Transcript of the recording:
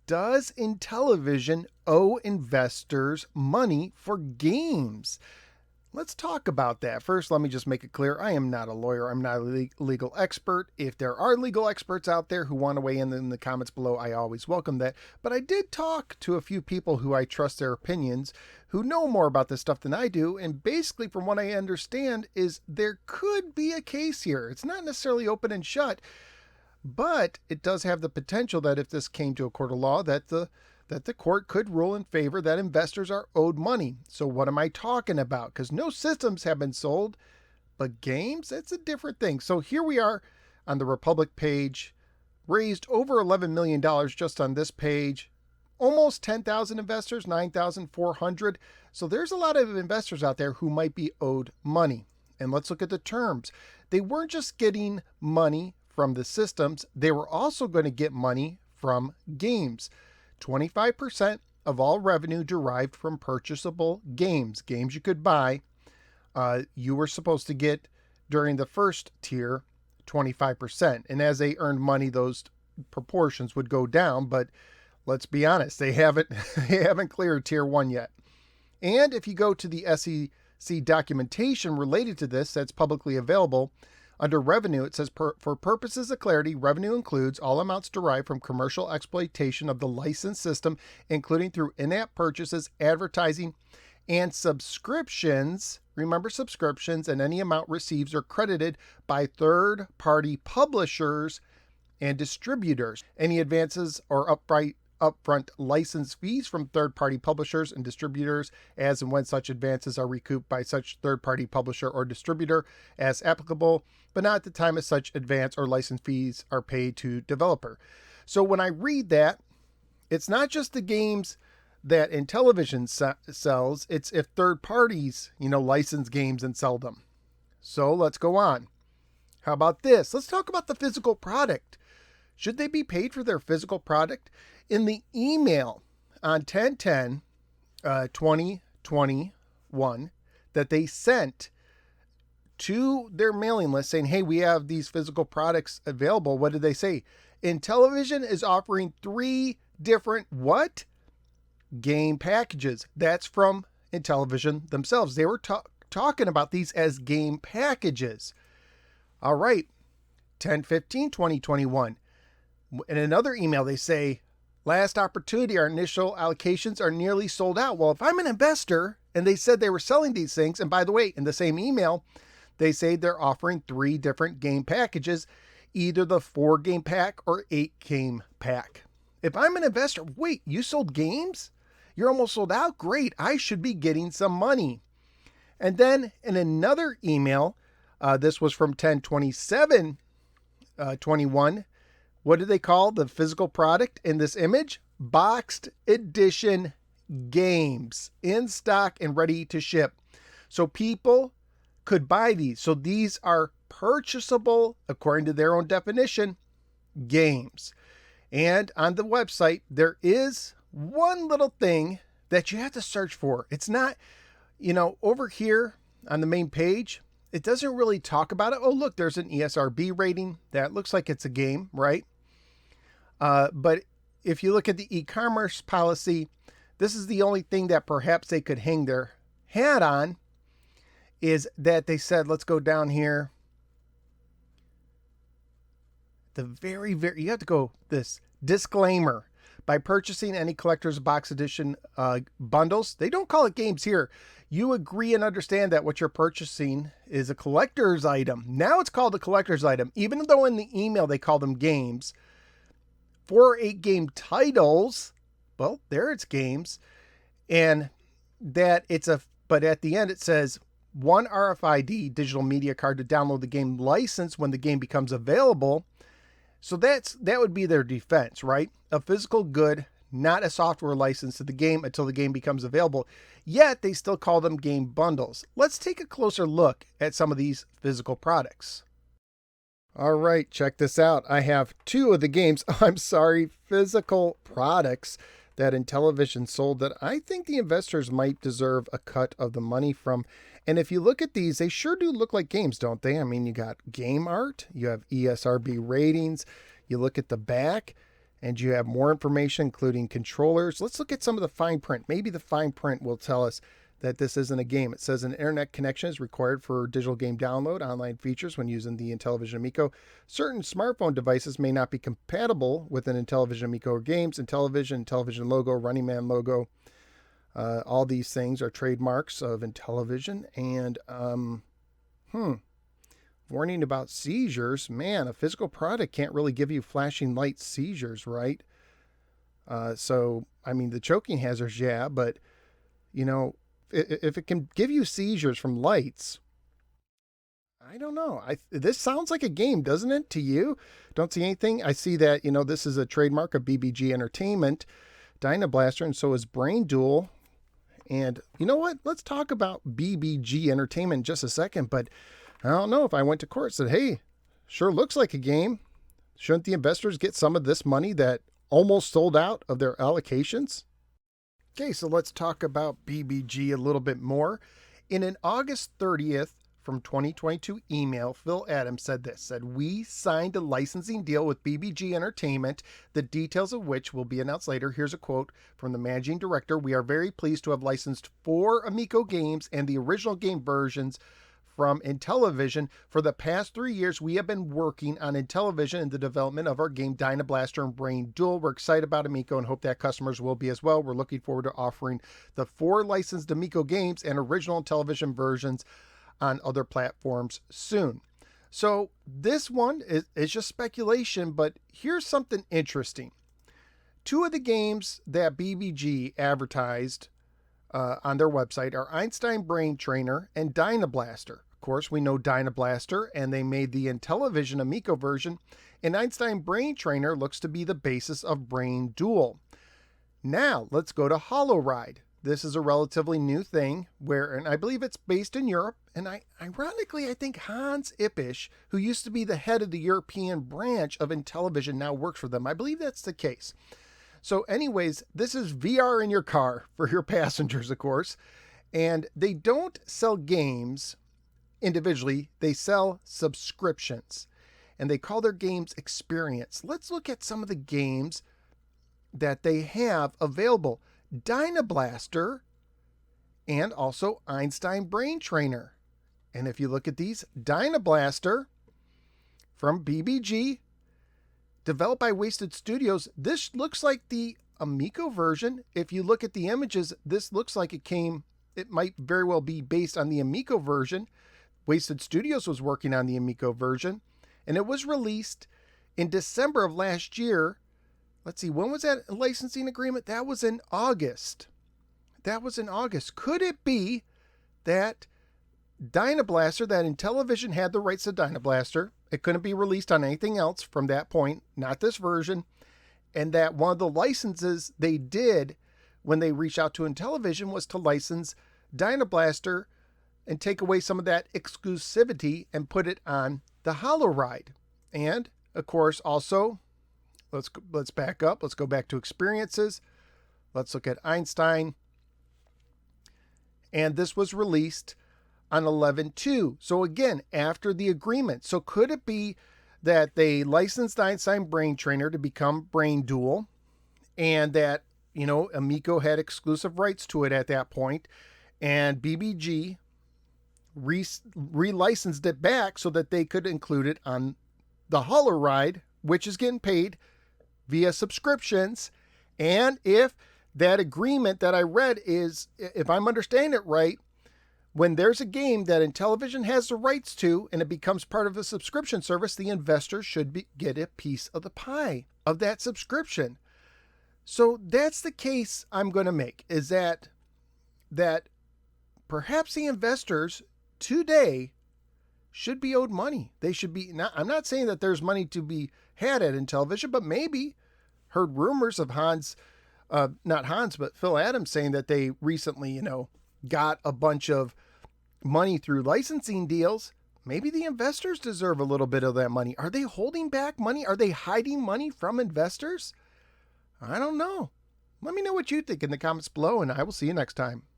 Does Intellivision owe investors money for games? Let's talk about that. First, let me just make it clear, I am not a lawyer. I'm not a legal expert. If there are legal experts out there who want to weigh in the comments below, I always welcome that. But I did talk to a few people who I trust their opinions, who know more about this stuff than I do. And basically, from what I understand, is there could be a case here. It's not necessarily open and shut, but it does have the potential that if this came to a court of law, that the court could rule in favor that investors are owed money. So what am I talking about? Because no systems have been sold, but games, that's a different thing. So here we are on the Republic page, raised over $11 million just on this page, almost 10,000 investors, 9,400. So there's a lot of investors out there who might be owed money. And let's look at the terms. They weren't just getting money from the systems, they were also going to get money from games. 25% of all revenue derived from purchasable games you could buy. You were supposed to get, during the first tier, 25%. And as they earned money, those proportions would go down. But let's be honest, they haven't cleared tier 1 yet. And if you go to the SEC documentation related to this that's publicly available, under revenue, it says, for purposes of clarity, revenue includes all amounts derived from commercial exploitation of the licensed system, including through in-app purchases, advertising, and subscriptions. Remember, subscriptions, and any amount received or credited by third-party publishers and distributors. Any advances or upfront license fees from third-party publishers and distributors, as and when such advances are recouped by such third-party publisher or distributor as applicable, but not at the time of such advance or license fees are paid to developer. So when I read that, it's not just the games that Intellivision sells, it's if third parties, license games and sell them. So let's go on. How about this? Let's talk about the physical product. Should they be paid for their physical product? In the email on 10/10/2021 that they sent to their mailing list saying, hey, we have these physical products available, what did they say? Intellivision is offering 3 different what? Game packages. That's from Intellivision themselves. They were talking about these as game packages. All right, 10/15/2021. In another email, they say, last opportunity, our initial allocations are nearly sold out. Well, if I'm an investor and they said they were selling these things, and by the way, in the same email, they say they're offering 3 different game packages, either the 4-game pack or 8-game pack. If I'm an investor, wait, you sold games? You're almost sold out? Great, I should be getting some money. And then in another email, this was from 10/27/21, what do they call the physical product in this image? Boxed edition games in stock and ready to ship. So people could buy these. So these are purchasable, according to their own definition, games. And on the website, there is one little thing that you have to search for. It's not, over here on the main page, it doesn't really talk about it. Oh, look, there's an ESRB rating. That looks like it's a game, right? But if you look at the e-commerce policy, this is the only thing that perhaps they could hang their hat on, is that they said, let's go down here. You have to go this disclaimer. By purchasing any collector's box edition bundles, they don't call it games here. You agree and understand that what you're purchasing is a collector's item. Now it's called a collector's item, even though in the email they call them games. 4 or 8-game titles, well, there it's games. And that but at the end it says 1 RFID digital media card to download the game license when the game becomes available. So that would be their defense, right? A physical good, not a software license to the game until the game becomes available. Yet they still call them game bundles. Let's take a closer look at some of these physical products. All right, check this out. I have 2 of the games, physical products that Intellivision sold that I think the investors might deserve a cut of the money from. And if you look at these, they sure do look like games, don't they? I mean, you got game art, you have ESRB ratings, you look at the back, And you have more information, including controllers. Let's look at some of the fine print. Maybe the fine print will tell us that this isn't a game. It says an internet connection is required for digital game download, online features when using the Intellivision Amico. Certain smartphone devices may not be compatible with an Intellivision Amico or games. Intellivision logo, Running Man logo. All these things are trademarks of Intellivision. And, warning about seizures. Man, a physical product can't really give you flashing light seizures, right? So, I mean, the choking hazards, yeah, but, you know, if it can give you seizures from lights, I don't know. This sounds like a game, doesn't it, to you? Don't see anything. I see that, this is a trademark of BBG Entertainment, Dynablaster, and so is Brain Duel. And you know what? Let's talk about BBG Entertainment in just a second, but I don't know if I went to court and said, hey, sure looks like a game. Shouldn't the investors get some of this money that almost sold out of their allocations? Okay, so let's talk about BBG a little bit more. In an August 30th from 2022 email, Phil Adams said this, we signed a licensing deal with BBG Entertainment, the details of which will be announced later. Here's a quote from the managing director. We are very pleased to have licensed 4 Amico games and the original game versions from Intellivision. For the past 3 years, we have been working on Intellivision and the development of our game Dynablaster and Brain Duel. We're excited about Amico and hope that customers will be as well. We're looking forward to offering the 4 licensed Amico games and original Intellivision versions on other platforms soon. So this one is just speculation, but here's something interesting. 2 of the games that BBG advertised on their website are Einstein Brain Trainer and Dynablaster. Of course, we know Dynablaster, and they made the Intellivision Amico version, and Einstein Brain Trainer looks to be the basis of Brain Duel. Now, let's go to HoloRide. This is a relatively new thing, and I believe it's based in Europe, and ironically, I think Hans Ippisch, who used to be the head of the European branch of Intellivision, now works for them. I believe that's the case. So anyways, this is VR in your car for your passengers, of course. And they don't sell games individually. They sell subscriptions. And they call their games experience. Let's look at some of the games that they have available. Dynablaster and also Einstein Brain Trainer. And if you look at these, Dynablaster from BBG, developed by Wasted Studios. This looks like the Amico version. If you look at the images, this looks like it might very well be based on the Amico version. Wasted Studios was working on the Amico version, and it was released in December of last year. Let's see, when was that licensing agreement? That was in August. Could it be that Dynablaster, that Intellivision had the rights to Dynablaster? It couldn't be released on anything else from that point, not this version. And that one of the licenses they did when they reached out to Intellivision was to license Dynablaster and take away some of that exclusivity and put it on the HoloRide. And, of course, also, let's back up. Let's go back to experiences. Let's look at Einstein. And this was released on 11/2. So again, after the agreement. So could it be that they licensed Einstein Brain Trainer to become Brain Duel, and that, Amico had exclusive rights to it at that point, and BBG relicensed it back so that they could include it on the HoloRide, which is getting paid via subscriptions. And if that agreement that I read is, if I'm understanding it right, when there's a game that Intellivision has the rights to and it becomes part of a subscription service, the investors should get a piece of the pie of that subscription. So that's the case I'm going to make, is that perhaps the investors today should be owed money. They should be, I'm not saying that there's money to be had at Intellivision, but maybe heard rumors of not Hans, but Phil Adams saying that they recently, got a bunch of money through licensing deals. Maybe the investors deserve a little bit of that money. Are they holding back money? Are they hiding money from investors? I don't know. Let me know what you think in the comments below, and I will see you next time.